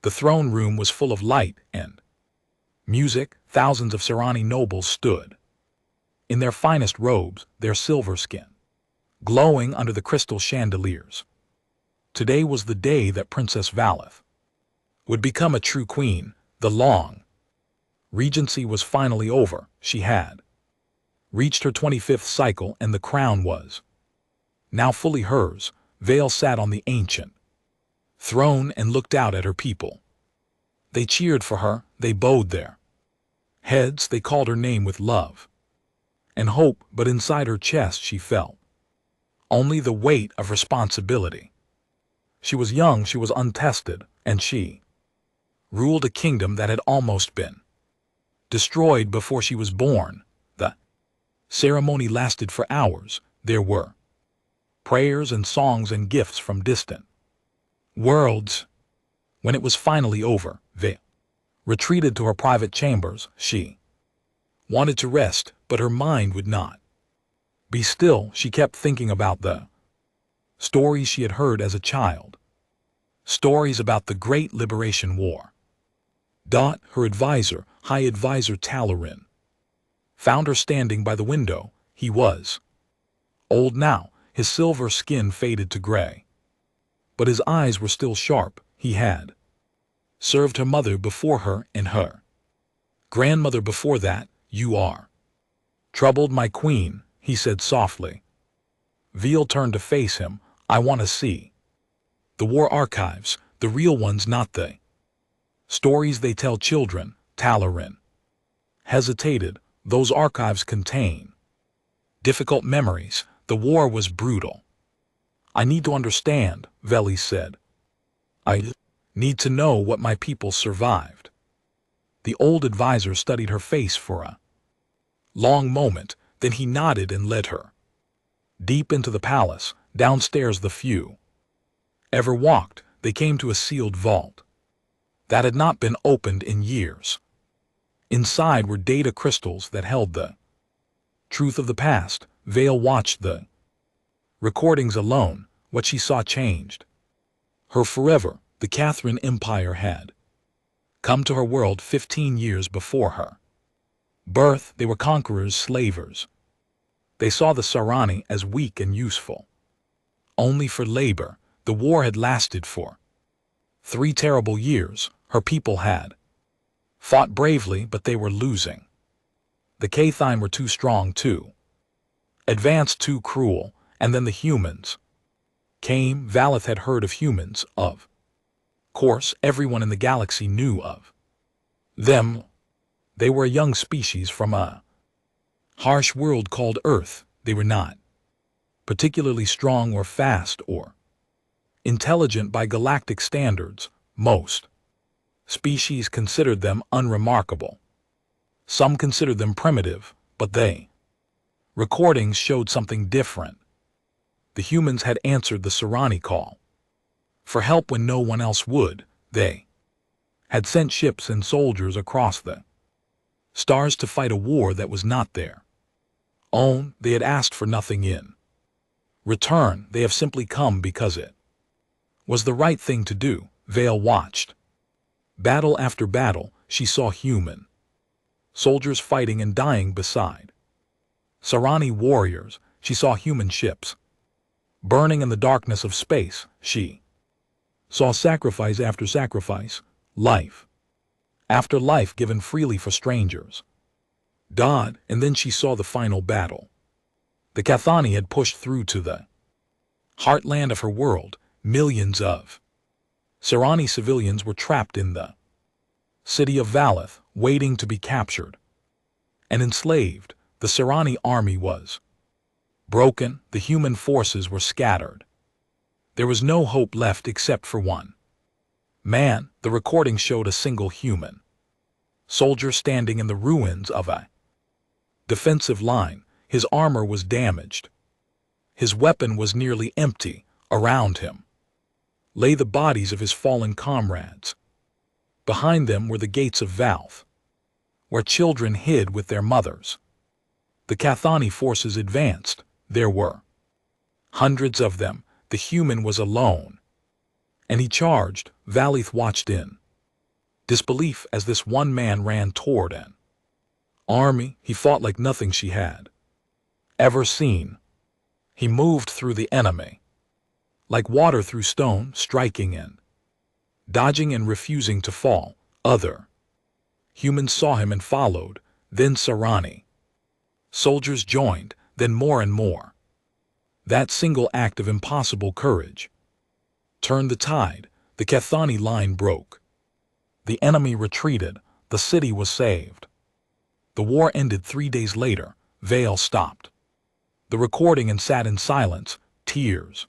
The throne room was full of light and music. Thousands of Serani nobles stood, in their finest robes, their silver skin glowing under the crystal chandeliers. Today was the day that Princess Valeth would become a true queen. The long regency was finally over. She had reached her 25th cycle, and the crown was now fully hers. Vale sat on the ancient throne and looked out at her people. They cheered for her, they bowed their heads, they called her name with love and hope, but inside her chest she felt only the weight of responsibility. She was young, she was untested, and she ruled a kingdom that had almost been destroyed before she was born. The ceremony lasted for hours. There were prayers and songs and gifts from distant worlds. When it was finally over, Vale retreated to her private chambers. She wanted to rest, but her mind would not be still. She kept thinking about the stories she had heard as a child, stories about the Great Liberation War. Her advisor, High Advisor Talarin, found her standing by the window. He was old now, his silver skin faded to gray, but his eyes were still sharp. He had served her mother before her and her grandmother before that. "You are troubled, my queen," he said softly. Veal turned to face him. "I want to see the war archives, the real ones, not the stories they tell children." Talarin hesitated. "Those archives contain difficult memories. The war was brutal." "I need to understand," Veli said. "I need to know what my people survived." The old advisor studied her face for a long moment, then he nodded and led her deep into the palace. Downstairs the few ever walked. They came to a sealed vault that had not been opened in years. Inside were data crystals that held the truth of the past. Vale watched the recordings alone. What she saw changed her forever. The Catherine Empire had come to her world 15 years before her birth. They were conquerors, slavers. They saw the Sarani as weak and useful only for labor. The war had lasted for 3 terrible years. Her people had fought bravely, but they were losing. The Cathine were too strong, too advanced, too cruel. And then the humans came. Valeth had heard of humans, of course. Everyone in the galaxy knew of them. They were a young species from a harsh world called Earth. They were not particularly strong or fast or intelligent by galactic standards. Most species considered them unremarkable. Some considered them primitive, but they recordings showed something different. The humans had answered the Sarani call for help when no one else would. They had sent ships and soldiers across the stars to fight a war that was not their own. They had asked for nothing in return. They have simply come because it was the right thing to do. Vale watched battle after battle. She saw human soldiers fighting and dying beside Sarani warriors. She saw human ships burning in the darkness of space. She saw sacrifice after sacrifice, life after life given freely for strangers. And then she saw the final battle. The Cathani had pushed through to the heartland of her world. Millions of Sarani civilians were trapped in the city of Valeth, waiting to be captured and enslaved. The Sarani army was broken. The human forces were scattered. There was no hope left except for one man. The recording showed a single human soldier standing in the ruins of a defensive line. His armor was damaged. His weapon was nearly empty. Around him lay the bodies of his fallen comrades. Behind them were the gates of Valeth, where children hid with their mothers. The Cathani forces advanced. There were hundreds of them. The human was alone, and he charged. Valeth watched in disbelief as this one man ran toward an army he fought like nothing she had ever seen. He moved through the enemy like water through stone, striking in, dodging and refusing to fall. Other humans saw him and followed, then Sarani. Soldiers joined, then more and more. That single act of impossible courage turned the tide. The Kethani line broke. The enemy retreated. The city was saved. The war ended 3 days later. Vale stopped the recording and sat in silence. Tears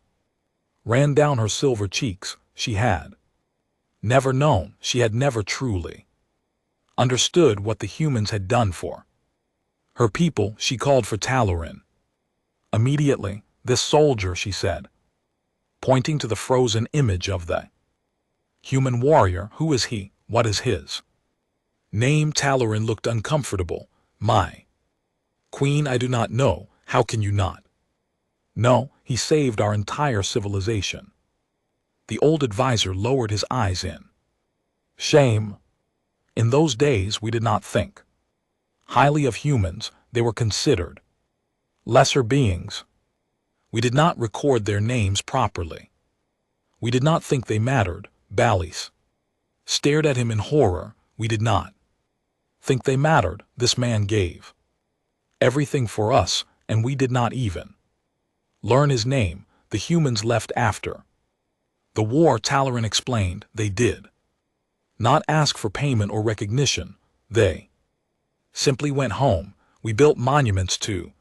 ran down her silver cheeks. She had never known, she had never truly understood what the humans had done for her people. She called for Talarin. Immediately, this soldier, she said, pointing to the frozen image of the human warrior. Who is he? What is his name? Talarin looked uncomfortable. My queen, I do not know. How can you not? No, he saved our entire civilization. The old advisor lowered his eyes in shame. In those days we did not think highly of humans. They were considered lesser beings. We did not record their names properly. We did not think they mattered. Balis stared at him in horror. We did not think they mattered. This man gave everything for us, and we did not even learn his name. The humans left after the war, Talarin explained. They did not ask for payment or recognition. They simply went home. We built monuments to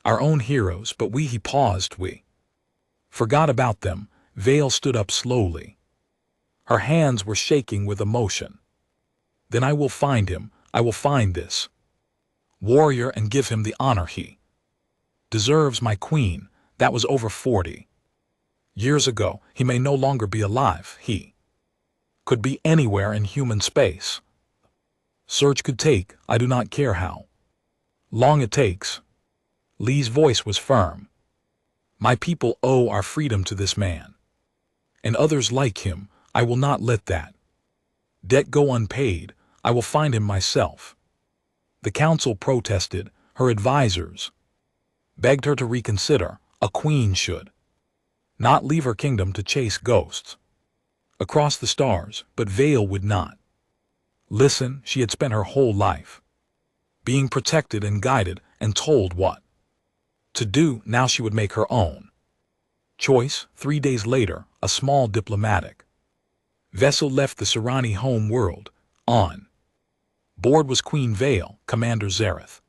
our own heroes, but he paused. We forgot about them. Vale stood up slowly. Her hands were shaking with emotion. Then I will find him. I will find this warrior and give him the honor he deserves. My queen, that was over 40 years ago. He may no longer be alive. He could be anywhere in human space. Search could take, I do not care how long it takes. Lee's voice was firm. My people owe our freedom to this man, and others like him. I will not let that debt go unpaid. I will find him myself. The council protested. Her advisors begged her to reconsider. A queen should not leave her kingdom to chase ghosts across the stars, but Vale would not listen. She had spent her whole life being protected and guided and told what to do. Now she would make her own choice. 3 days later, a small diplomatic vessel left the Sarani home world. On board was Queen Vale, Commander Zareth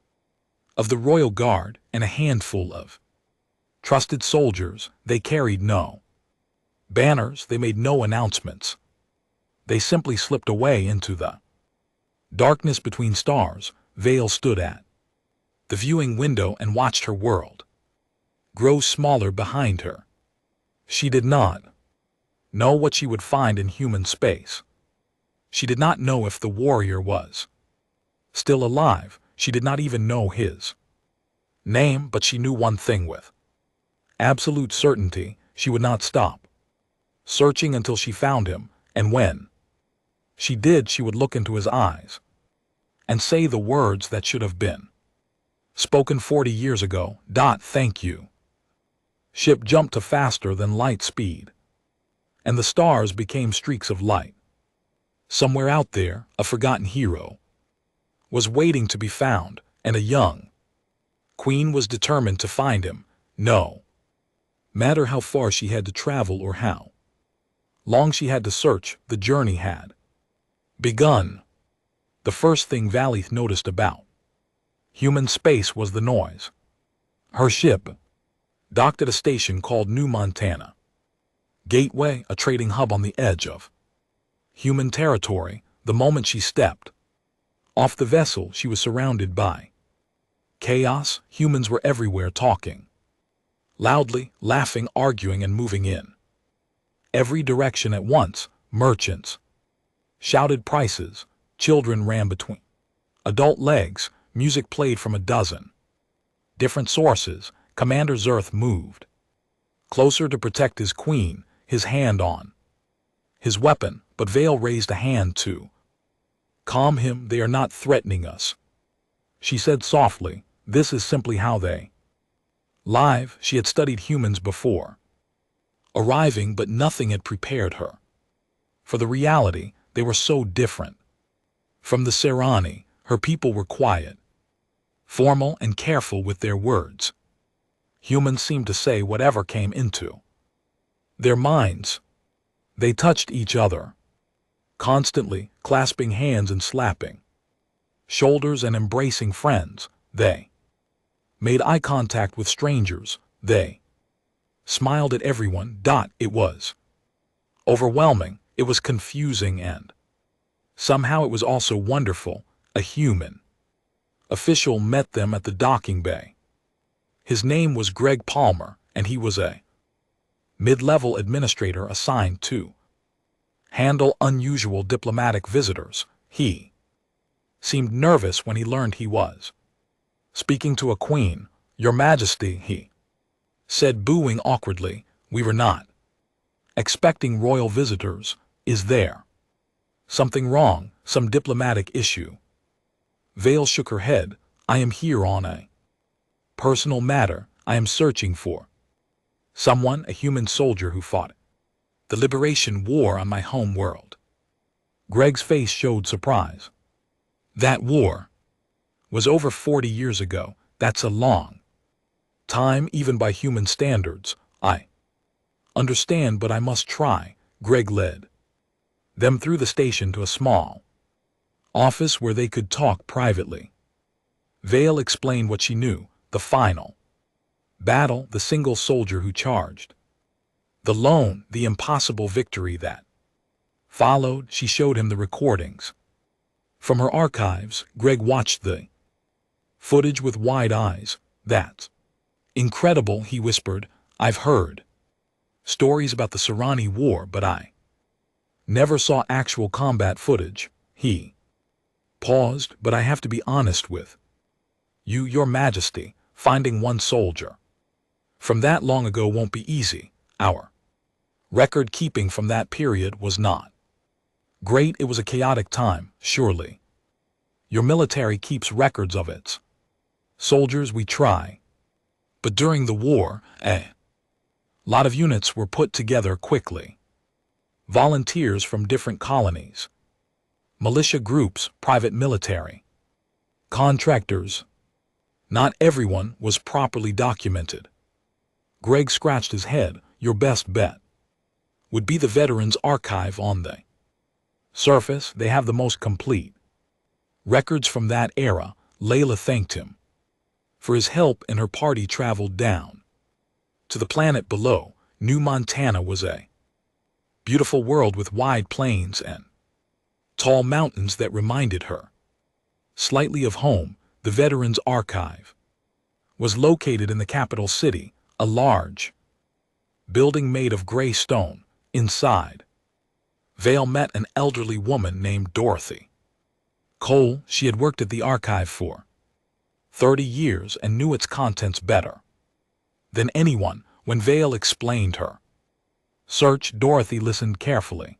of the Royal Guard, and a handful of trusted soldiers. They carried no banners. They made no announcements. They simply slipped away into the darkness between stars. Vale stood at the viewing window and watched her world grow smaller behind her. She did not know what she would find in human space. She did not know if the warrior was still alive. She did not even know his name, but she knew one thing with absolute certainty: she would not stop searching until she found him, and when she did, she would look into his eyes and say the words that should have been spoken 40 years ago. Thank you. Ship jumped to faster than light speed, and the stars became streaks of light. Somewhere out there, a forgotten hero was waiting to be found, and a young queen was determined to find him. No matter how far she had to travel or how long she had to search, the journey had begun. The first thing Valith noticed about human space was the noise. Her ship docked at a station called New Montana Gateway, a trading hub on the edge of human territory. The moment she stepped off the vessel, she was surrounded by chaos. Humans were everywhere, talking loudly, laughing, arguing, and moving in every direction at once. Merchants shouted prices. Children ran between adult legs. Music played from a dozen different sources. Commander Zerth moved closer to protect his queen, his hand on his weapon, but Vale raised a hand too. Calm him, they are not threatening us. She said softly, this is simply how they live. She had studied humans before. Arriving, but nothing had prepared her for the reality. They were so different. From the Serani, her people were quiet, formal and careful with their words. Humans seemed to say whatever came into their minds. They touched each other, constantly clasping hands and slapping shoulders and embracing friends. They made eye contact with strangers. They smiled at everyone. It was overwhelming. It was confusing, and somehow it was also wonderful. A human official met them at the docking bay. His name was Greg Palmer, and he was a mid-level administrator assigned to handle unusual diplomatic visitors. He seemed nervous when he learned he was speaking to a queen. Your Majesty, he said, bowing awkwardly. We were not expecting royal visitors. Is there something wrong, some diplomatic issue? Vale shook her head. I am here on a personal matter. I am searching for someone, a human soldier who fought the Liberation War on my home world. Greg's face showed surprise. That war was over 40 years ago. That's a long time, even by human standards. I understand, but I must try. Greg led them through the station to a small office where they could talk privately. Vale explained what she knew, the final battle, the single soldier who charged the lone, the impossible victory that followed. She showed him the recordings from her archives. Greg watched the footage with wide eyes. That's incredible, he whispered. I've heard stories about the Serani War, but I never saw actual combat footage. He paused. But I have to be honest with you, Your Majesty. Finding one soldier from that long ago won't be easy. Our record keeping from that period was not great. It was a chaotic time, surely. Your military keeps records of its soldiers. We try. But during the war, a lot of units were put together quickly. Volunteers from different colonies, militia groups, private military, contractors. Not everyone was properly documented. Greg scratched his head. Your best bet would be the Veterans Archive. On the surface, they have the most complete records from that era. Layla thanked him for his help, and her party traveled down to the planet below. New Montana was a beautiful world with wide plains and tall mountains that reminded her slightly of home. The Veterans Archive was located in the capital city, a large building made of gray stone. Inside, Vale met an elderly woman named Dorothy Cole. She had worked at the archive for 30 years and knew its contents better than anyone. When Vale explained her search, Dorothy listened carefully.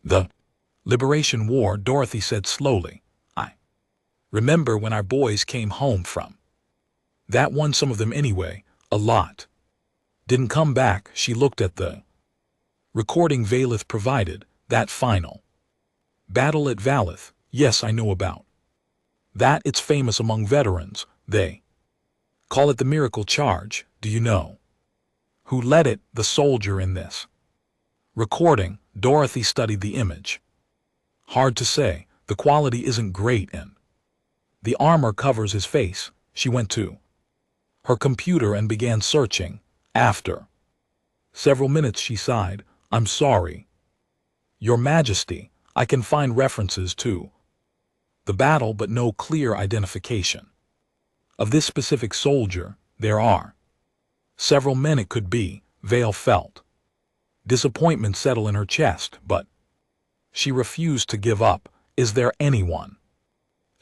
The Liberation War, Dorothy said slowly. I remember when our boys came home from that one, some of them anyway, a lot didn't come back. She looked at the recording Valeth provided, that final battle at Valeth. Yes, I know about that. It's famous among veterans. They call it the Miracle Charge. Do you know who led it? The soldier in this recording. Dorothy studied the image. Hard to say. The quality isn't great, and the armor covers his face. She went to her computer and began searching. After several minutes, she sighed. I'm sorry, Your Majesty. I can find references to the battle, but no clear identification of this specific soldier. There are several men it could be. Vale felt disappointment settle in her chest, but she refused to give up. Is there anyone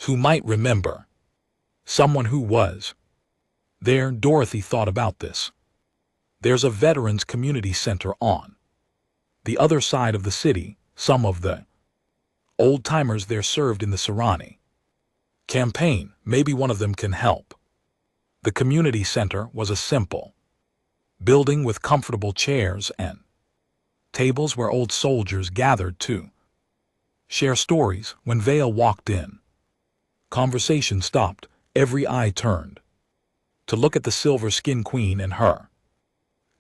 who might remember someone who was there? Dorothy thought about this. There's a veterans community center on the other side of the city. Some of the Old-timers there served in the Serrani campaign. Maybe one of them can help. The community center was a simple building with comfortable chairs and tables where old soldiers gathered to share stories. When Vale walked in, conversation stopped. Every eye turned to look at the silver skin queen and her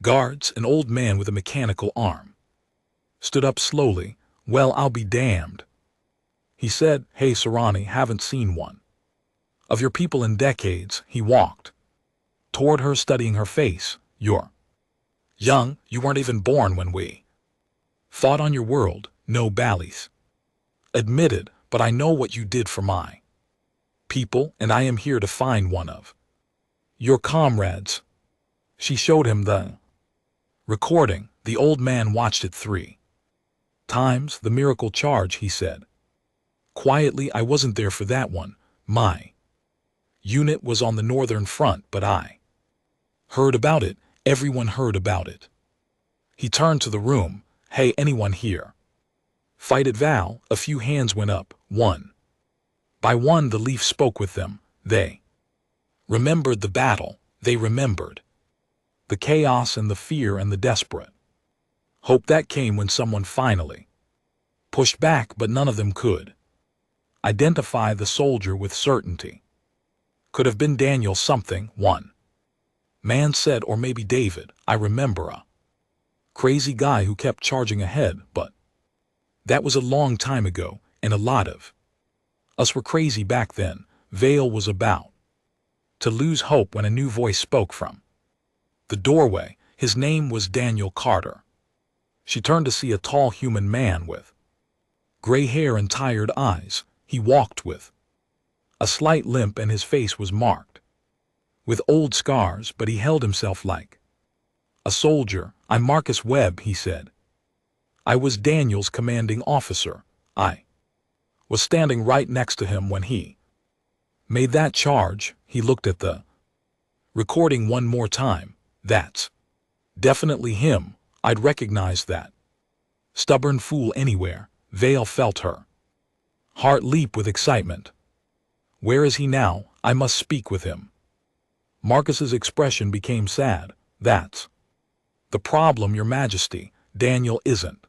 guards. An old man with a mechanical arm stood up slowly. Well, I'll be damned, he said. Hey, Serrani, haven't seen one of your people in decades. He walked toward her, studying her face. You're young. You weren't even born when we fought on your world. No Bally's admitted, but I know what you did for my people, and I am here to find one of your comrades. She showed him the recording. The old man watched it 3 times. The miracle charge, he said quietly. I wasn't there for that one. My unit was on the northern front, but I heard about it. Everyone heard about it. He turned to the room. Hey, anyone here fight at Val? A few hands went up. One by one, the leaf spoke with them. They remembered the battle. They remembered the chaos and the fear and the desperate hope that came when someone finally pushed back, but none of them could identify the soldier with certainty. Could have been Daniel something, one man said, or maybe David. I remember a crazy guy who kept charging ahead, but that was a long time ago, and a lot of us were crazy back then. Vale was about to lose hope when a new voice spoke from the doorway. His name was Daniel Carter. She turned to see a tall human man with gray hair and tired eyes. He walked with a slight limp, and his face was marked with old scars, but he held himself like a soldier. I'm Marcus Webb, he said. I was Daniel's commanding officer. I was standing right next to him when he made that charge. He looked at the recording one more time. That's definitely him. I'd recognize that stubborn fool anywhere. Vale felt her heart leap with excitement. Where is he now? I must speak with him. Marcus's expression became sad. That's the problem, Your Majesty. Daniel isn't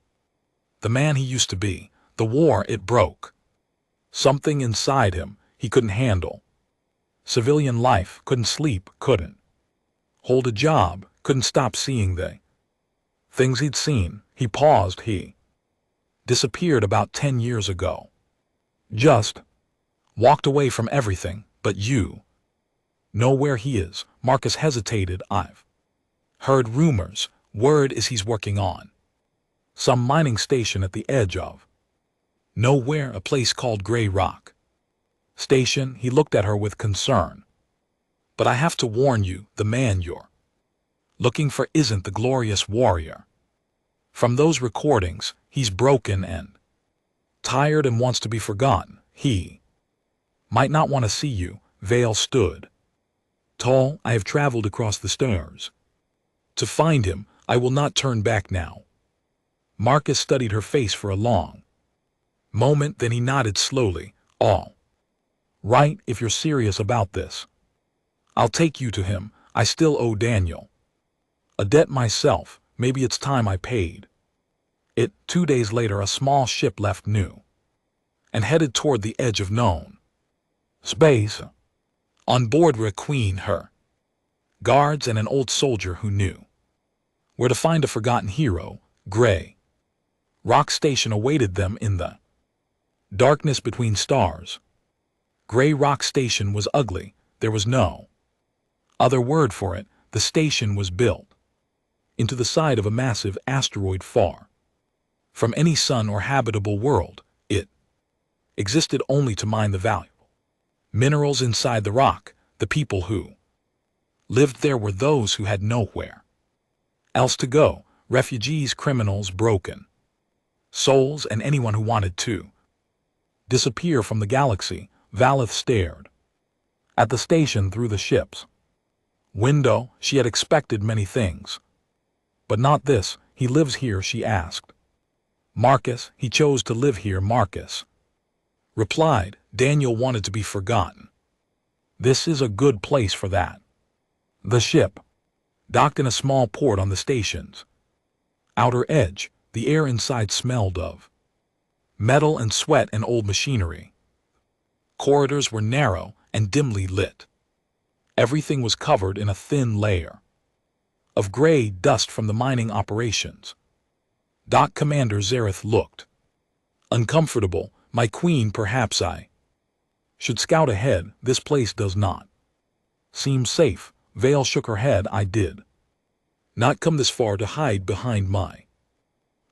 the man he used to be. The war, it broke something inside him. He couldn't handle civilian life, couldn't sleep, couldn't hold a job, couldn't stop seeing the things he'd seen. He paused. He disappeared about 10 years ago. Just walked away from everything. But you know where he is? Marcus hesitated. I've heard rumors. Word is he's working on some mining station at the edge of nowhere, a place called Gray Rock Station. He looked at her with concern. But I have to warn you, the man you're looking for isn't the glorious warrior from those recordings. He's broken and tired and wants to be forgotten. He might not want to see you. Vale stood tall. I have traveled across the stars to find him. I will not turn back now. Marcus studied her face for a long moment, then he nodded slowly. All right, if you're serious about this, I'll take you to him. I still owe Daniel a debt myself. Maybe it's time I paid it. 2 days later, a small ship left New and headed toward the edge of known space. On board were a queen, her guards, and an old soldier who knew where to find a forgotten hero. Gray Rock Station awaited them in the darkness between stars. Gray Rock Station was ugly. There was no other word for it. The station was built into the side of a massive asteroid far from any sun or habitable world. It existed only to mine the valuable minerals inside the rock. The people who lived there were those who had nowhere else to go. Refugees, criminals, broken souls, and anyone who wanted to disappear from the galaxy. Valeth stared at the station through the ship's window. She had expected many things, but not this. He lives here, she asked. Marcus, he chose to live here. Marcus replied. Daniel wanted to be forgotten. This is a good place for that. The ship docked in a small port on the station's outer edge. The air inside smelled of metal and sweat and old machinery. Corridors were narrow and dimly lit. Everything was covered in a thin layer of gray dust from the mining operations. Dock Commander Zareth looked uncomfortable. My queen, perhaps I should scout ahead. This place does not seem safe. Vale shook her head. I did not come this far to hide behind my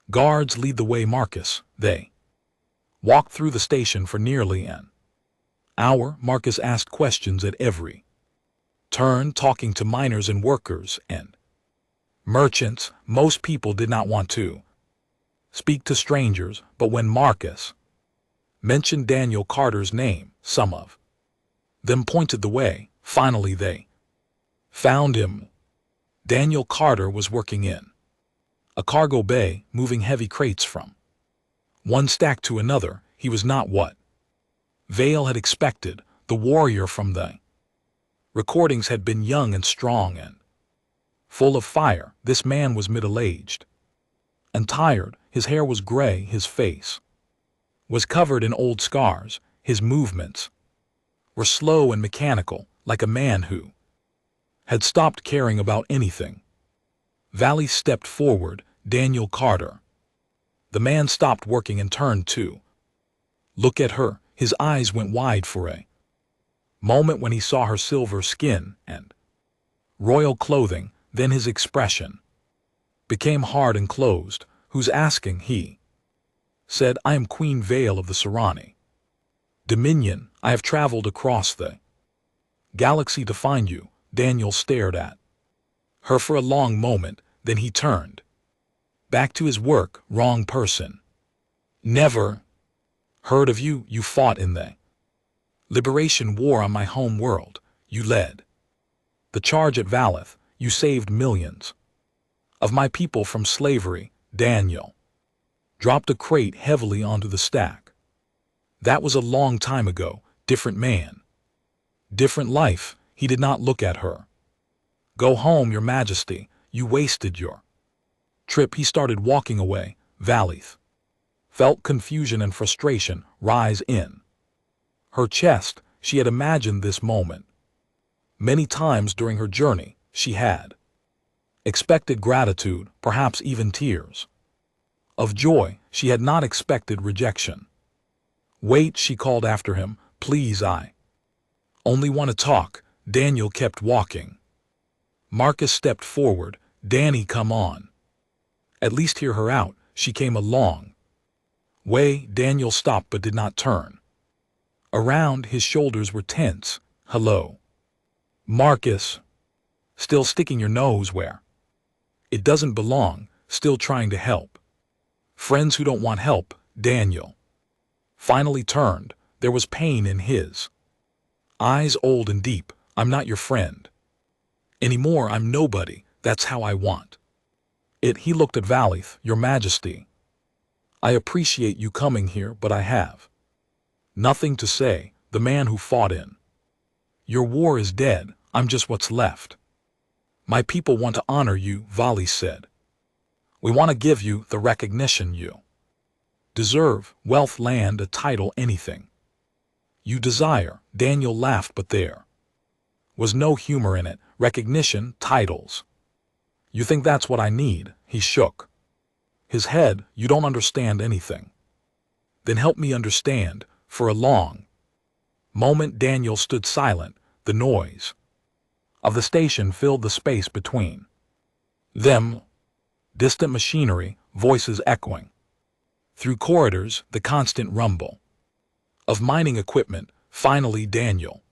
guards. Lead the way, Marcus. They walked through the station for nearly an hour. Marcus asked questions at every turn, talking to miners and workers and merchants. Most people did not want to speak to strangers, but when Marcus mentioned Daniel Carter's name, some of them pointed the way. Finally they found him. Daniel Carter was working in a cargo bay, moving heavy crates from one stack to another. He was not what Vale had expected. The warrior from the recordings had been young and strong and full of fire. This man was middle-aged and tired. His hair was gray. His face was covered in old scars. His movements were slow and mechanical, like a man who had stopped caring about anything. Valley stepped forward. Daniel Carter. The man stopped working and turned to look at her. His eyes went wide for a moment when he saw her silver skin and royal clothing. Then his expression became hard and closed. Who's asking? He said. I am Queen Vale of the Serani Dominion. I have traveled across the galaxy to find you. Daniel stared at her for a long moment, then he turned back to his work. Wrong person. Never heard of you. You fought in the Liberation War on my home world. You led the charge at Valeth. You saved millions of my people from slavery. Daniel dropped a crate heavily onto the stack. That was a long time ago. Different man, different life. He did not look at her. Go home, Your Majesty. You wasted your trip. He started walking away. Valeth felt confusion and frustration rise in her chest. She had imagined this moment many times during her journey. She had expected gratitude, perhaps even tears of joy. She had not expected rejection. Wait, she called after him. Please, I only want to talk. Daniel kept walking. Marcus stepped forward. Danny, come on. At least hear her out. She came a long way. Daniel stopped but did not turn around. His shoulders were tense. Hello, Marcus. Still sticking your nose where it doesn't belong. Still trying to help friends who don't want help. Daniel finally turned. There was pain in his eyes, old and deep. I'm not your friend anymore. I'm nobody. That's how I want it. He looked at Valeth. Your Majesty, I appreciate you coming here, but I have nothing to say. The man who fought in your war is dead. I'm just what's left. My people want to honor you, Vali said. We want to give you the recognition you deserve. Wealth, land, a title, anything you desire. Daniel laughed, but there was no humor in it. Recognition, titles. You think that's what I need? He shook his head. You don't understand anything. Then help me understand. For a long moment, Daniel stood silent. The noise of the station filled the space between them. Distant machinery, voices echoing through corridors, the constant rumble of mining equipment. Finally, Daniel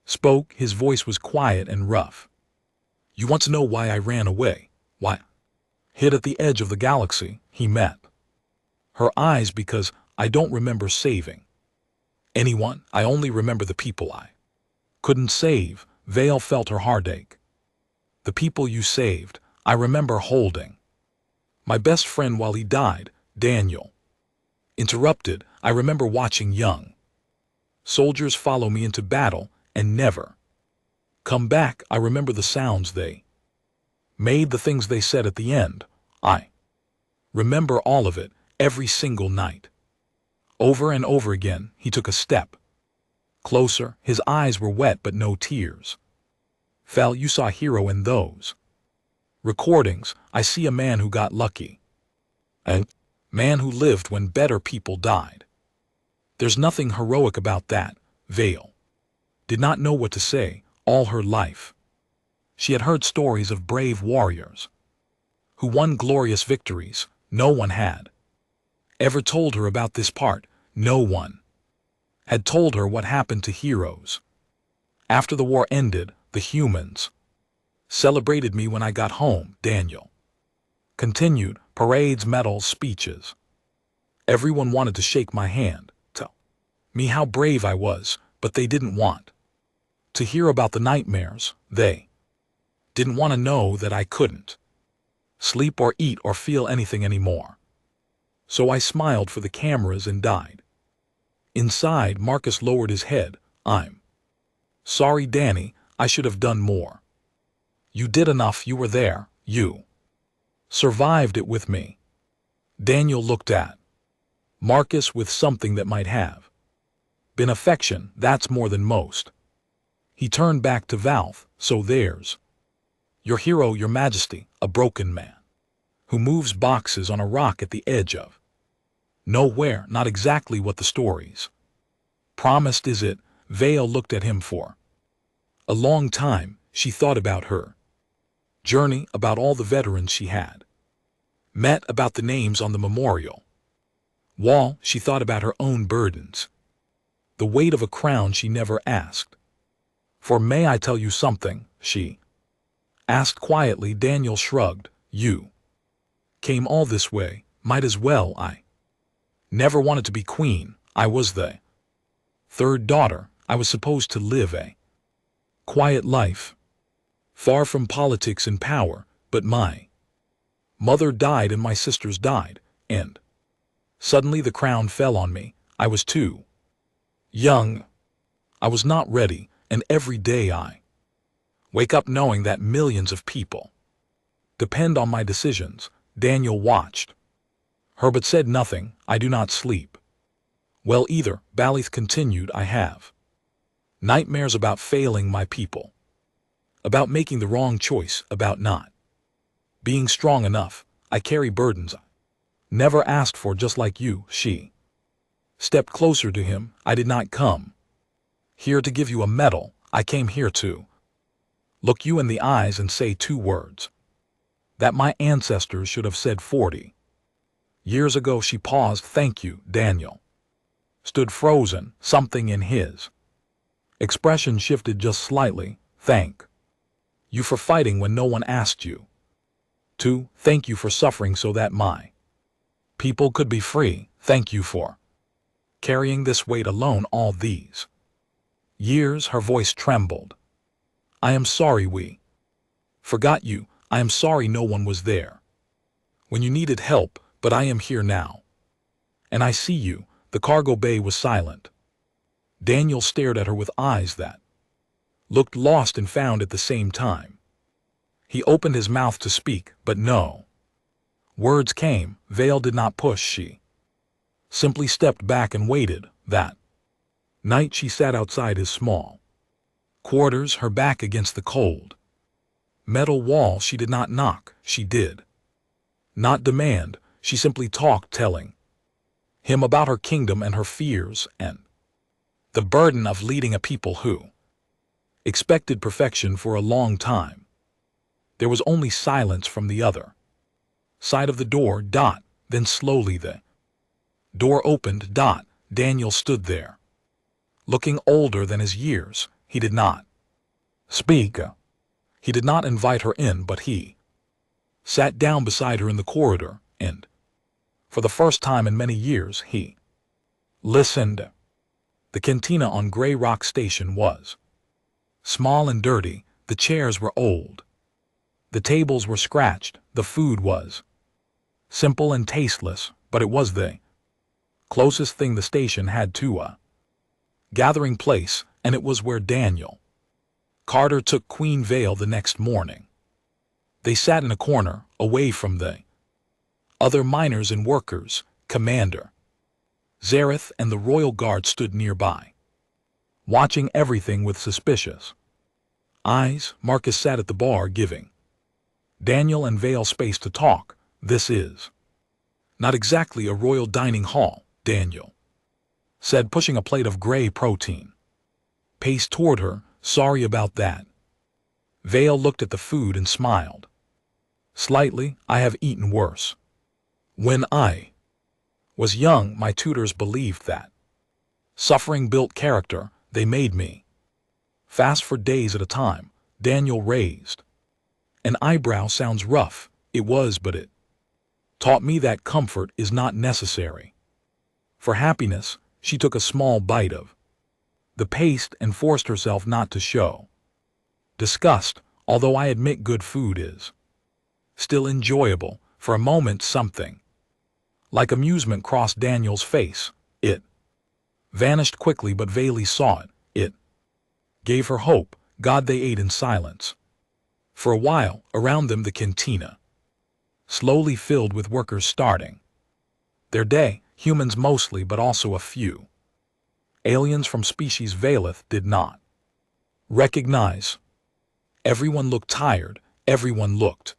spoke. His voice was quiet and rough. You want to know why I ran away? Why? Hid at the edge of the galaxy. He met her eyes. Because I don't remember saving anyone. I only remember the people I couldn't save. Vale felt her heartache. The people you saved, I remember holding my best friend while he died. Daniel interrupted. I remember watching young soldiers follow me into battle and never come back. I remember the sounds they made, the things they said at the end. I remember all of it, every single night. Over and over again, he took a step closer. His eyes were wet, but no tears fell. You saw Hero in those recordings. I see a man who got lucky. A man who lived when better people died. There's nothing heroic about that. Vale did not know what to say. All her life, she had heard stories of brave warriors who won glorious victories. No one had ever told her about this part. No one had told her what happened to heroes. After the war ended, the humans celebrated me when I got home. Daniel continued. Parades, medals, speeches. Everyone wanted to shake my hand, tell me how brave I was, but they didn't want to hear about the nightmares. They didn't want to know that I couldn't sleep or eat or feel anything anymore. So I smiled for the cameras and died. Inside, Marcus lowered his head. I'm sorry, Danny, I should have done more. You did enough. You were there. You survived it with me. Daniel looked at Marcus with something that might have been affection. That's more than most. He turned back to Valve. So there's your hero, your majesty, a broken man who moves boxes on a rock at the edge of nowhere. Not exactly what the stories promised, is it? Vale looked at him for a long time. She thought about her journey, about all the veterans she had met, about the names on the memorial wall. She thought about her own burdens, the weight of a crown she never asked for. May I tell you something? She asked quietly. Daniel shrugged. You came all this way. Might as well. I never wanted to be queen. I was the third daughter. I was supposed to live a quiet life, far from politics and power, but my mother died and my sisters died, and suddenly the crown fell on me. I was too young. I was not ready, and every day I wake up knowing that millions of people depend on my decisions. Daniel watched her but said nothing. I do not sleep well either, Balith continued. I have nightmares about failing my people, about making the wrong choice, about not being strong enough. I carry burdens I never asked for, just like you. She stepped closer to him. I did not come here to give you a medal. I came here to look you in the eyes and say 2 words that my ancestors should have said 40 years ago. She paused. Thank you. Daniel stood frozen. Something in his expression shifted just slightly. Thank you for fighting when no one asked you to. Thank you for suffering so that my people could be free. Thank you for carrying this weight alone all these years. Her voice trembled. I am sorry we forgot you. I am sorry no one was there when you needed help, but I am here now. And I see you. The cargo bay was silent. Daniel stared at her with eyes that looked lost and found at the same time. He opened his mouth to speak, but no words came. Vale did not push. She simply stepped back and waited. That night she sat outside his small quarters, her back against the cold metal wall. She did not knock. She did not demand. She simply talked, telling him about her kingdom and her fears and the burden of leading a people who expected perfection for a long time. There was only silence from the other side of the door. Then slowly the door opened. Daniel stood there, looking older than his years. He did not speak. He did not invite her in, but he sat down beside her in the corridor, and for the first time in many years he listened. The cantina on Grey Rock Station was small and dirty. The chairs were old. The tables were scratched. The food was simple and tasteless, but it was the Closest thing the station had to a gathering place, and it was where Daniel Carter took Queen Vale the next morning. They sat in a corner, away from the other miners and workers. Commander Zareth and the Royal Guard stood nearby, watching everything with suspicious eyes. Marcus sat at the bar giving Daniel and Vale space to talk. This is not exactly a royal dining hall, Daniel said, pushing a plate of gray protein paste toward her. Sorry about that. Vale looked at the food and smiled slightly. I have eaten worse. When I was young, my tutors believed that suffering built character. They made me fast for days at a time. Daniel raised an eyebrow. Sounds rough. It was, but it taught me that comfort is not necessary for happiness. She took a small bite of the paste and forced herself not to show disgust, although I admit good food is still enjoyable. For a moment something like amusement crossed Daniel's face. It vanished quickly, but Vale saw it. It gave her hope. God, they ate in silence. For a while, around them the cantina slowly filled with workers starting their day, humans mostly, but also a few aliens from species Valeth did not recognize. Everyone looked tired. Everyone looked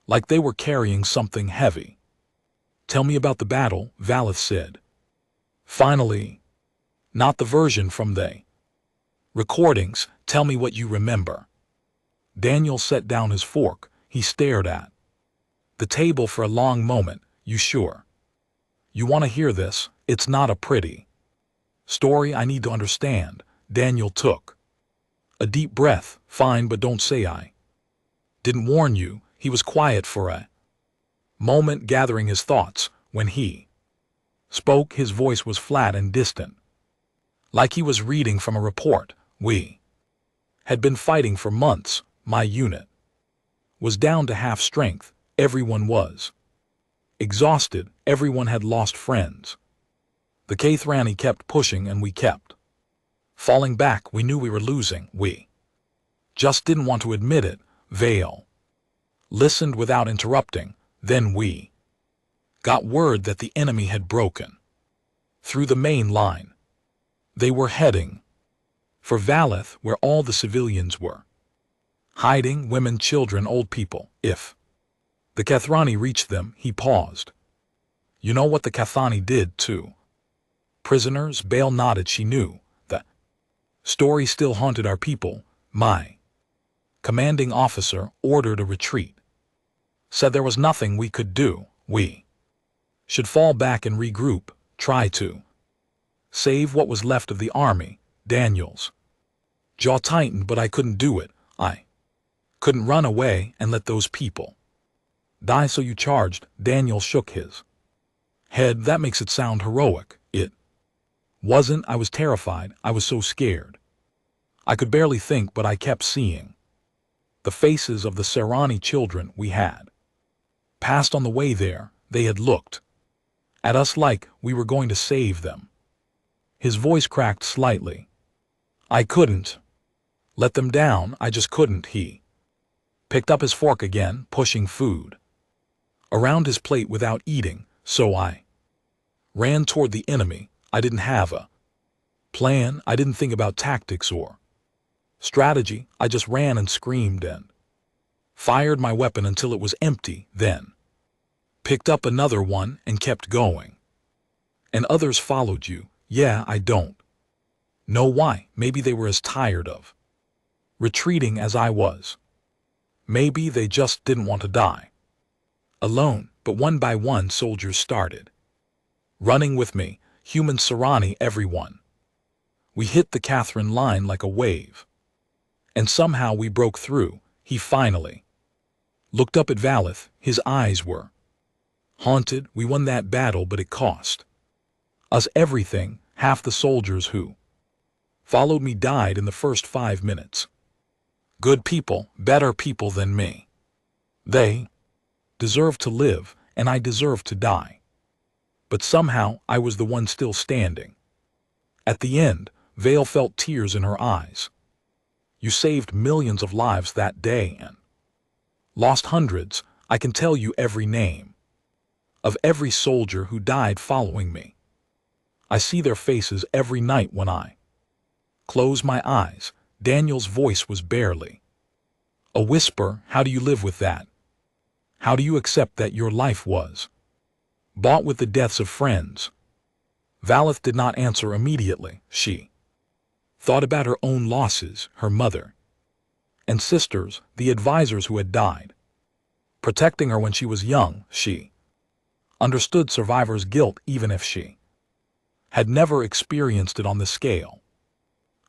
like they were carrying something heavy. Tell me about the battle, Valeth said. Finally, not the version from the recordings. Tell me what you remember. Daniel set down his fork. He stared at the table for a long moment. You sure you want to hear this? It's not a pretty story. I need to understand. Daniel took a deep breath. Fine, but don't say I didn't warn you. He was quiet for a moment, gathering his thoughts. When he spoke, his voice was flat and distant, like he was reading from a report. We had been fighting for months. My unit was down to half strength. Everyone was exhausted. Everyone had lost friends. The Kathrani kept pushing and we kept falling back. We knew we were losing. We just didn't want to admit it. Vale listened without interrupting. Then we got word that the enemy had broken through the main line. They were heading for Valeth, where all the civilians were hiding, women, children, old people. If the Kathrani reached them, he paused. You know what the Kathrani did to prisoners? Bale nodded. She knew. The story still haunted our people. My commanding officer ordered a retreat. Said there was nothing we could do. We should fall back and regroup, try to save what was left of the army. Daniel's jaw tightened, but I couldn't do it. I couldn't run away and let those people die. So you charged. Daniel shook his head. That makes it sound heroic. It wasn't. I was terrified. I was so scared. I could barely think, but I kept seeing the faces of the Serani children we had passed on the way there. They had looked at us like we were going to save them. His voice cracked slightly. I couldn't let them down. I just couldn't. He picked up his fork again, pushing food around his plate without eating. So I ran toward the enemy. I didn't have a plan. I didn't think about tactics or strategy. I just ran and screamed and fired my weapon until it was empty, then picked up another one and kept going. And others followed you. Yeah, I don't know why. Maybe they were as tired of retreating as I was. Maybe they just didn't want to die alone. But one by one, soldiers started running with me. Human, Serani, everyone. We hit the Catherine line like a wave. And somehow we broke through. He finally looked up at Valeth. His eyes were haunted. We won that battle, but it cost us everything. Half the soldiers who followed me died in the first 5 minutes. Good people, better people than me. They deserve to live, and I deserve to die. but somehow I was the one still standing. At the end, Vale felt tears in her eyes. You saved millions of lives that day and lost hundreds. I can tell you every name of every soldier who died following me. I see their faces every night when I close my eyes. Daniel's voice was barely a whisper. How do you live with that? How do you accept that your life was bought with the deaths of friends? Valeth did not answer immediately. She thought about her own losses, her mother and sisters, the advisors who had died, protecting her when she was young. She understood survivor's guilt even if she had never experienced it on this scale.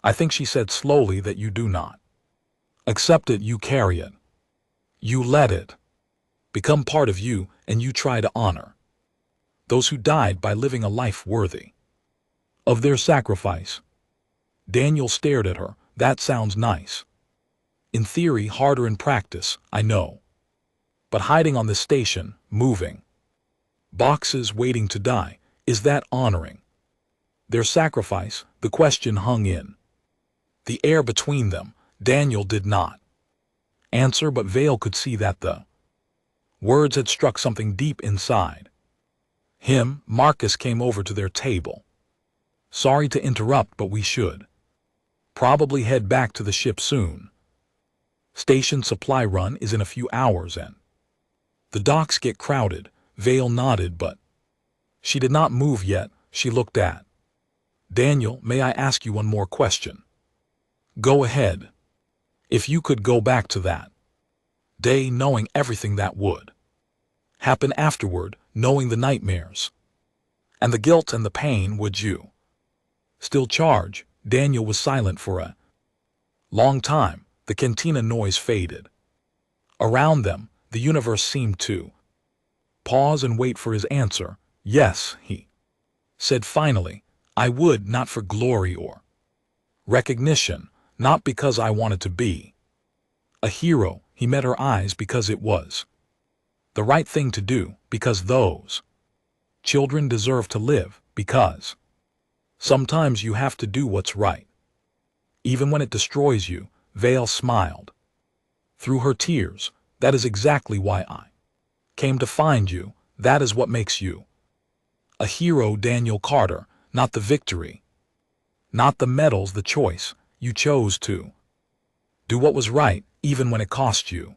I think she said slowly that you do not accept it, you carry it. You let it become part of you, and you try to honor those who died by living a life worthy of their sacrifice. Daniel stared at her. That sounds nice. In theory, harder in practice, I know. But hiding on the station, moving boxes, waiting to die, is that honoring their sacrifice? The question hung in the air between them. Daniel did not answer, but Vale could see that the words had struck something deep inside him. Marcus came over to their table. Sorry to interrupt, but we should probably head back to the ship soon. Station supply run is in a few hours and the docks get crowded. Vale nodded, but she did not move yet. She looked at Daniel. May I ask you one more question? Go ahead. If you could go back to that day, knowing everything that would happen afterward, knowing the nightmares and the guilt and the pain, would you still charge? Daniel was silent for a long time. The cantina noise faded. Around them, the universe seemed to pause and wait for his answer. Yes, he said finally. I would, not for glory or recognition, not because I wanted to be a hero. He met her eyes because it was the right thing to do, because those children deserve to live, because sometimes you have to do what's right, even when it destroys you. Vale smiled through her tears. That is exactly why I came to find you. That is what makes you a hero, Daniel Carter. Not the victory, not the medals, the choice. You chose to do what was right, even when it cost you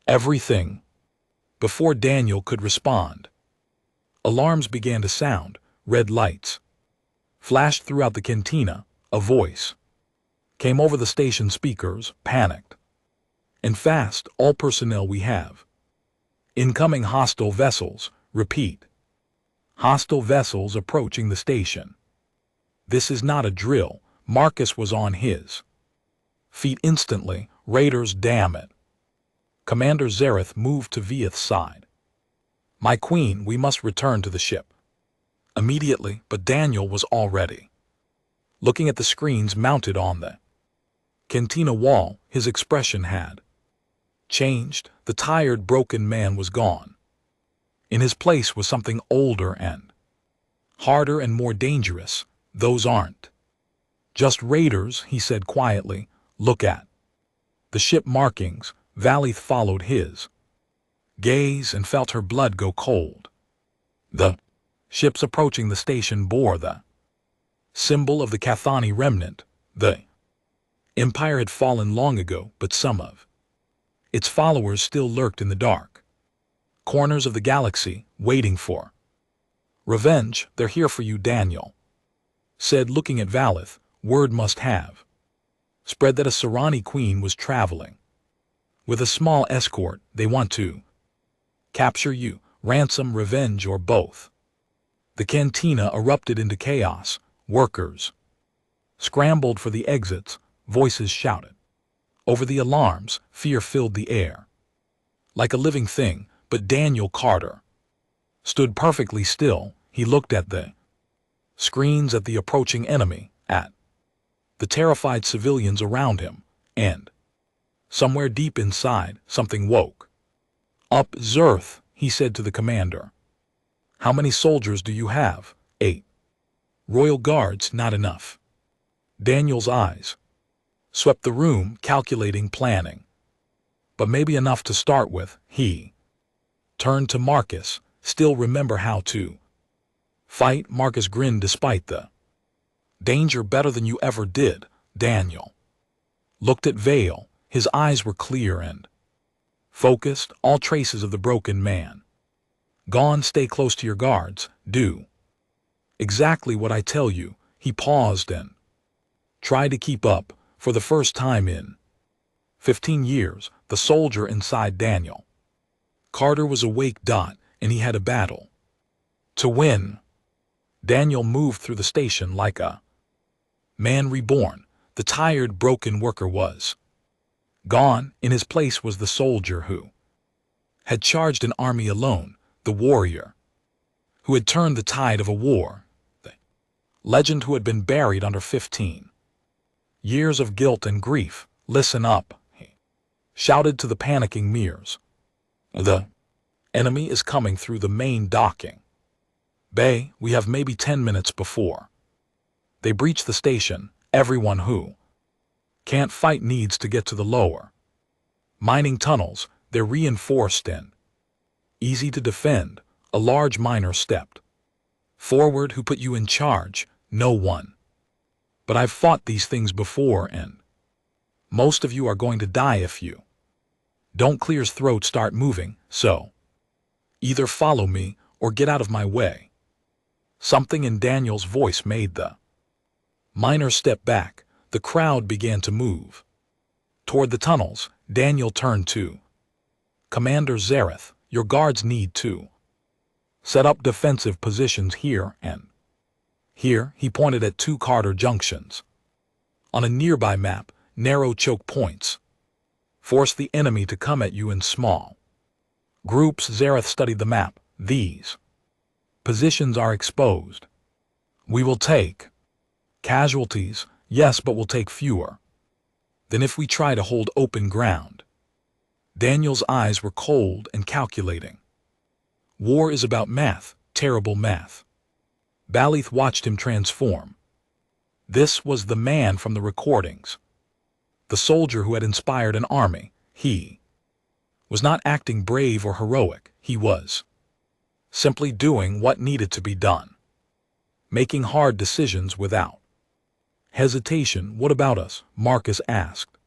everything. Before Daniel could respond, alarms began to sound. Red lights flashed throughout the cantina. A voice came over the station speakers, panicked and fast. All personnel, we have incoming hostile vessels. Repeat. Hostile vessels approaching the station. This is not a drill. Marcus was on his feet instantly. Raiders, damn it. Commander Zareth moved to Vieth's side. My queen, we must return to the ship immediately. But Daniel was already looking at the screens mounted on the cantina wall. His expression had changed. The tired, broken man was gone. In his place was something older and harder and more dangerous. Those aren't just raiders, he said quietly. Look at the ship markings. Valeth followed his gaze and felt her blood go cold. The ships approaching the station bore the symbol of the Cathani remnant. The empire had fallen long ago, but some of its followers still lurked in the dark corners of the galaxy, waiting for revenge. They're here for you, Daniel said, looking at Valeth. Word must have spread that a Serani queen was traveling with a small escort. They want to capture you, ransom, revenge, or both. The cantina erupted into chaos. Workers scrambled for the exits. Voices shouted over the alarms. Fear filled the air like a living thing. But Daniel Carter stood perfectly still. He looked at the screens, at the approaching enemy, at the terrified civilians around him, and somewhere deep inside, something woke up. Zerth, he said to the commander. How many soldiers do you have? 8. Royal Guards, not enough. Daniel's eyes swept the room, calculating, planning. But maybe enough to start with. He turned to Marcus. Still remember how to fight? Marcus grinned despite the danger. Better than you ever did. Daniel looked at Vale. His eyes were clear and focused, all traces of the broken man gone. Stay close to your guards. Do exactly what I tell you. He paused and tried to keep up. For the first time in 15 years, the soldier inside Daniel Carter was awake. And he had a battle to win. Daniel moved through the station like a man reborn. The tired, broken worker was gone. In his place was the soldier who had charged an army alone, the warrior who had turned the tide of a war, the legend who had been buried under 15 years of guilt and grief. Listen up, he shouted to the panicking Mears. The enemy is coming through the main docking bay. We have maybe 10 minutes before they breach the station. Everyone who can't fight needs to get to the lower mining tunnels. They're reinforced and easy to defend. A large miner stepped forward. Who put you in charge? No one. But I've fought these things before, and most of you are going to die if you don't. Clear his throat. Start moving. So either follow me or get out of my way. Something in Daniel's voice made the miner step back. The crowd began to move toward the tunnels. Daniel turned to Commander Zareth. Your guards need to set up defensive positions here and here. He pointed at 2 Carter junctions. On a nearby map, narrow choke points force the enemy to come at you in small groups. Zareth studied the map. These positions are exposed. We will take casualties, yes, but we'll take fewer than if we try to hold open ground. Daniel's eyes were cold and calculating. War is about math, terrible math. Balith watched him transform. This was the man from the recordings. The soldier who had inspired an army. He was not acting brave or heroic. He was simply doing what needed to be done. Making hard decisions without hesitation. What about us? Marcus asked.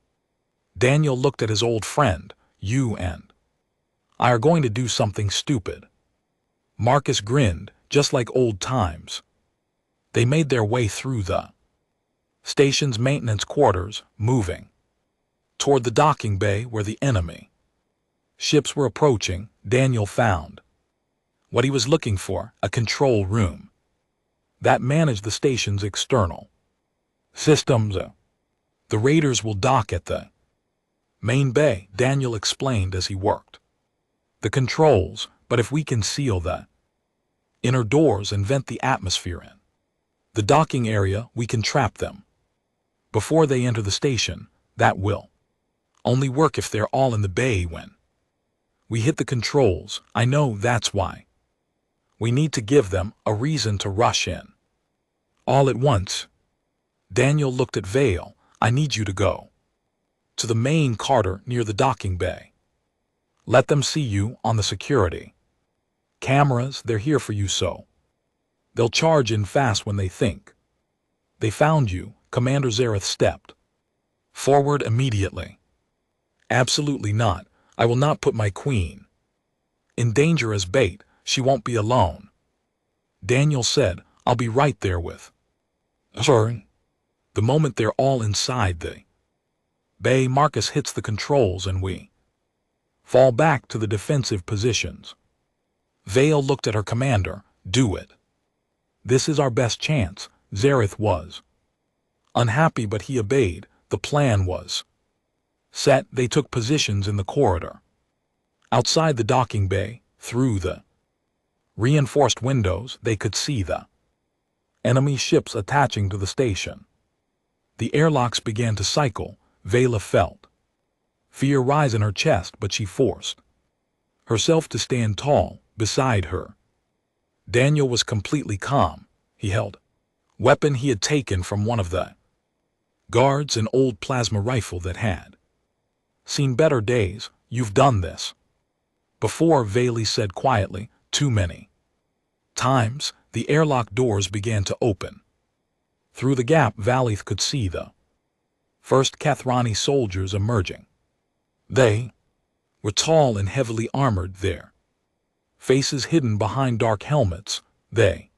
Daniel looked at his old friend. You and I are going to do something stupid. Marcus grinned, just like old times. They made their way through the station's maintenance quarters, moving toward the docking bay where the enemy ships were approaching. Daniel found what he was looking for, a control room that managed the station's external systems. The raiders will dock at the main bay, Daniel explained as he worked the controls, but if we can seal the inner doors and vent the atmosphere in the docking area, we can trap them before they enter the station. That will only work if they're all in the bay when we hit the controls. I know, that's why we need to give them a reason to rush in all at once. Daniel looked at Vale. I need you to go to the main Carter near the docking bay. Let them see you on the security cameras. They're here for you, so they'll charge in fast when they think they found you. Commander Zareth stepped forward immediately. Absolutely not. I will not put my queen in danger as bait. She won't be alone. Daniel said, I'll be right there with her. The moment they're all inside the bay, Marcus hits the controls and we fall back to the defensive positions. Vale looked at her commander. Do it. This is our best chance. Zareth was unhappy, but he obeyed. The plan was set. They took positions in the corridor outside the docking bay. Through the reinforced windows, they could see the enemy ships attaching to the station. The airlocks began to cycle. Vela felt fear rise in her chest, but she forced herself to stand tall beside her Daniel was completely calm. He held weapon he had taken from one of the guards, an old plasma rifle that had seen better days. You've done this before, Bailey said quietly. Too many times. The airlock doors began to open. Through the gap, Valith could see the first Kathrani soldiers emerging. They were tall and heavily armored, their faces hidden behind dark helmets. They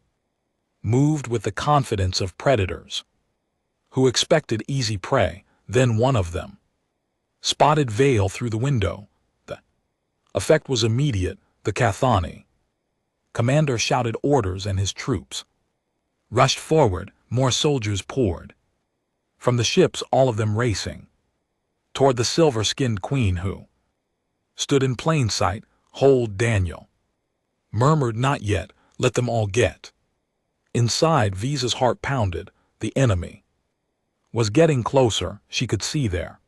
moved with the confidence of predators who expected easy prey. Then one of them spotted Vale through the window. The effect was immediate. The Kathrani commander shouted orders and his troops rushed forward. More soldiers poured from the ships, all of them racing toward the silver-skinned queen who stood in plain sight. Hold, Daniel murmured. Not yet. Let them all get inside. Visa's heart pounded. The enemy was getting closer. She could see their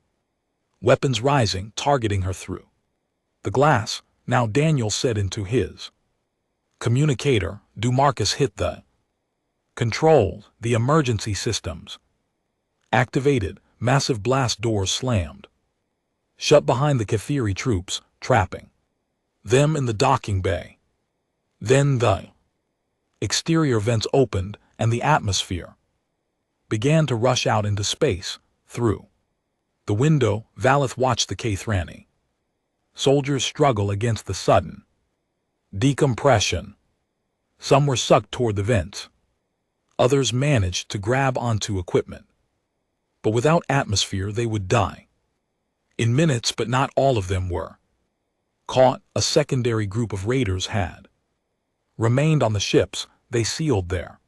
weapons rising, targeting her through the glass. Now, Daniel said into his communicator. Dumarcus hit the controls. The emergency systems activated. Massive blast doors slammed shut behind the Kathiri troops, trapping them in the docking bay. Then the exterior vents opened and the atmosphere began to rush out into space. Through the window, Valith watched the Kathrani soldiers struggle against the sudden decompression. Some were sucked toward the vents. Others managed to grab onto equipment. But without atmosphere, they would die in minutes. But not all of them were caught. A secondary group of raiders had remained on the ships. They sealed their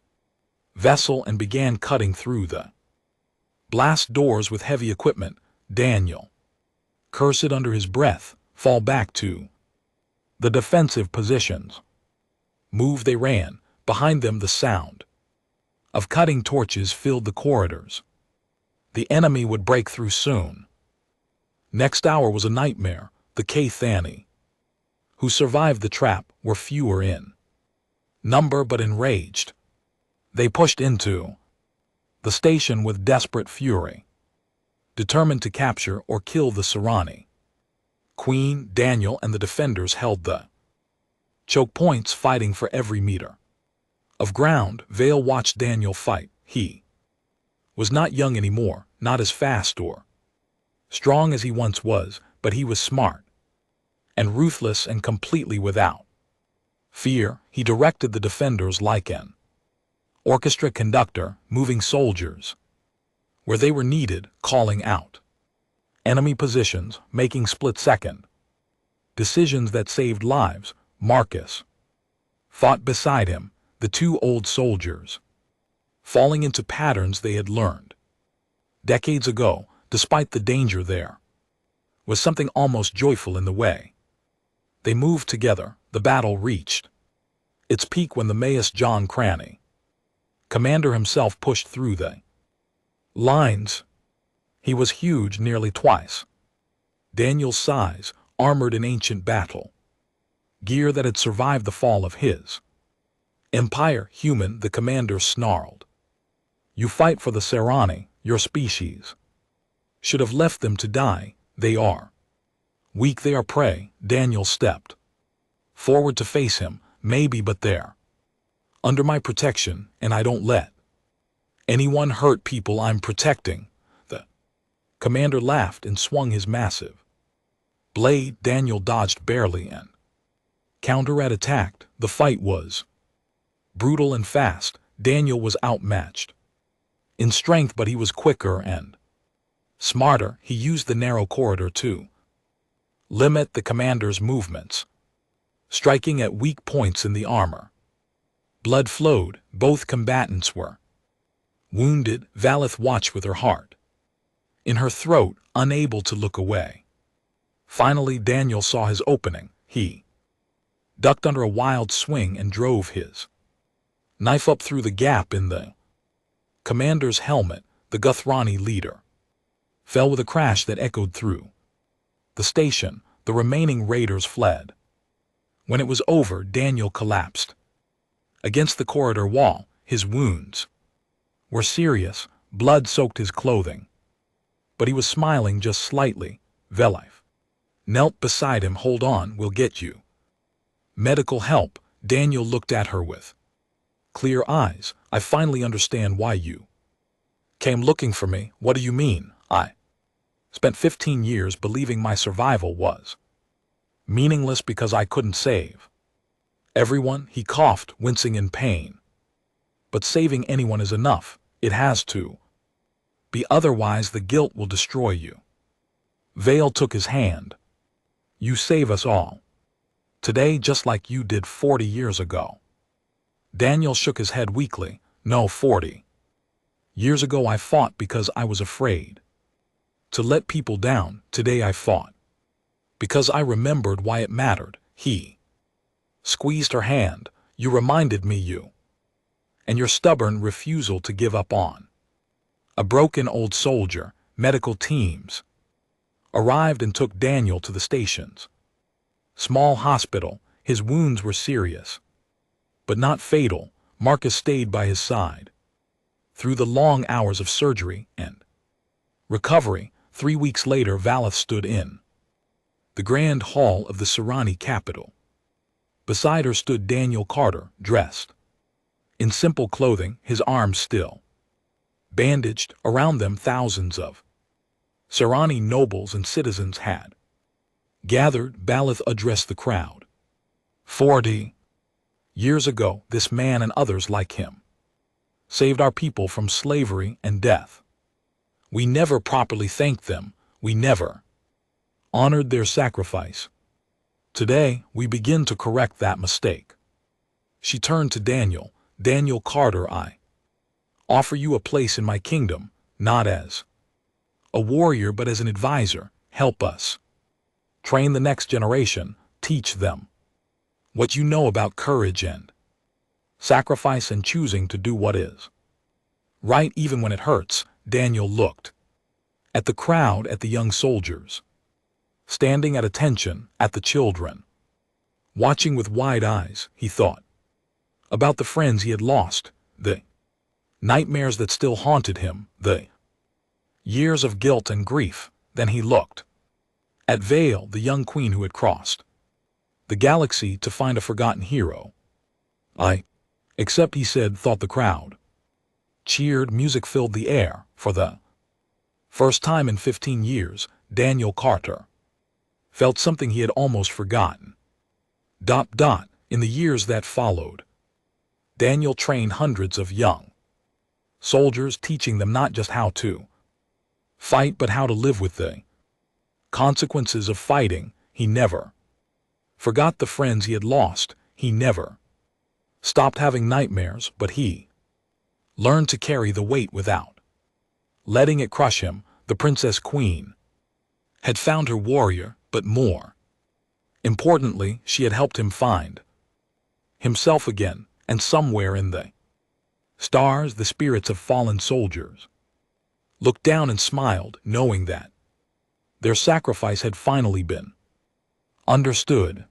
vessel and began cutting through the blast doors with heavy equipment. Daniel cursed under his breath. Fall back to the defensive positions. Move. They ran. Behind them, the sound of cutting torches filled the corridors. The enemy would break through soon. Next hour was a nightmare. The Kathrani who survived the trap were fewer in number but enraged. They pushed into the station with desperate fury, determined to capture or kill the Sarani queen. Daniel and the defenders held the choke points, fighting for every meter of ground. Vale watched Daniel fight. He was not young anymore, not as fast or strong as he once was, but he was smart and ruthless and completely without fear. He directed the defenders like an orchestra conductor, moving soldiers where they were needed, calling out enemy positions, making split-second decisions that saved lives. Marcus fought beside him, the two old soldiers falling into patterns they had learned decades ago. Despite the danger, there was something almost joyful in the way they moved together. The battle reached its peak when the Maes John Cranny commander himself pushed through the lines. He was huge, nearly twice Daniel's size, armored in ancient battle gear that had survived the fall of his empire. Human, the commander snarled. You fight for the Sarani. Your species should have left them to die. They are weak. They are prey. Daniel stepped forward to face him. Maybe, but they're under my protection, and I don't let anyone hurt people I'm protecting. The commander laughed and swung his massive blade. Daniel dodged barely and counter-attacked. The fight was brutal and fast. Daniel was outmatched in strength, but he was quicker and smarter. He used the narrow corridor to limit the commander's movements, striking at weak points in the armor. Blood flowed. Both combatants were wounded. Valith watched with her heart in her throat, unable to look away. Finally, Daniel saw his opening. He ducked under a wild swing and drove his knife up through the gap in the commander's helmet. The Guthrani leader fell with a crash that echoed through the station. The remaining raiders fled. When it was over, Daniel collapsed Against the corridor wall, his wounds were serious, blood soaked his clothing. But he was smiling just slightly. Velife knelt beside him. Hold on, we'll get you medical help. Daniel looked at her with clear eyes. I finally understand why you came looking for me. What do you mean? I spent 15 years believing my survival was meaningless because I couldn't save everyone. He coughed, wincing in pain. But saving anyone is enough. It has to be, otherwise the guilt will destroy you. Vale took his hand. You save us all today just like you did 40 years ago. Daniel shook his head weakly. No, 40 years ago I fought because I was afraid to let people down. Today I fought because I remembered why it mattered. He squeezed her hand. You reminded me you and your stubborn refusal to give up on a broken old soldier. Medical teams arrived and took Daniel to the station's small hospital. His wounds were serious, but not fatal. Marcus stayed by his side through the long hours of surgery and recovery. 3 weeks later, Valeth stood in the grand hall of the Serani capital. Beside her stood Daniel Carter, dressed in simple clothing, his arms still bandaged. Around them, thousands of Serani nobles and citizens had gathered. Valeth addressed the crowd. 40 years ago, this man and others like him saved our people from slavery and death. We never properly thanked them. We never honored their sacrifice. Today, we begin to correct that mistake. She turned to Daniel. Daniel Carter, I offer you a place in my kingdom, not as a warrior but as an advisor. Help us train the next generation. Teach them what you know about courage and sacrifice and choosing to do what is right even when it hurts. Daniel looked at the crowd, at the young soldiers standing at attention, at the children watching with wide eyes. He thought about the friends he had lost, the nightmares that still haunted him, the years of guilt and grief. Then he looked at Vale, the young queen who had crossed the galaxy to find a forgotten hero. Except he said, thought the crowd cheered. Music filled the air. For the first time in 15 years, Daniel Carter felt something he had almost forgotten. In the years that followed, Daniel trained hundreds of young soldiers, teaching them not just how to fight but how to live with the consequences of fighting. He never forgot the friends he had lost. He never stopped having nightmares, but he learned to carry the weight without letting it crush him. The Princess Queen had found her warrior, but more importantly, she had helped him find himself again. And somewhere in the stars, the spirits of fallen soldiers looked down and smiled, knowing that their sacrifice had finally been understood.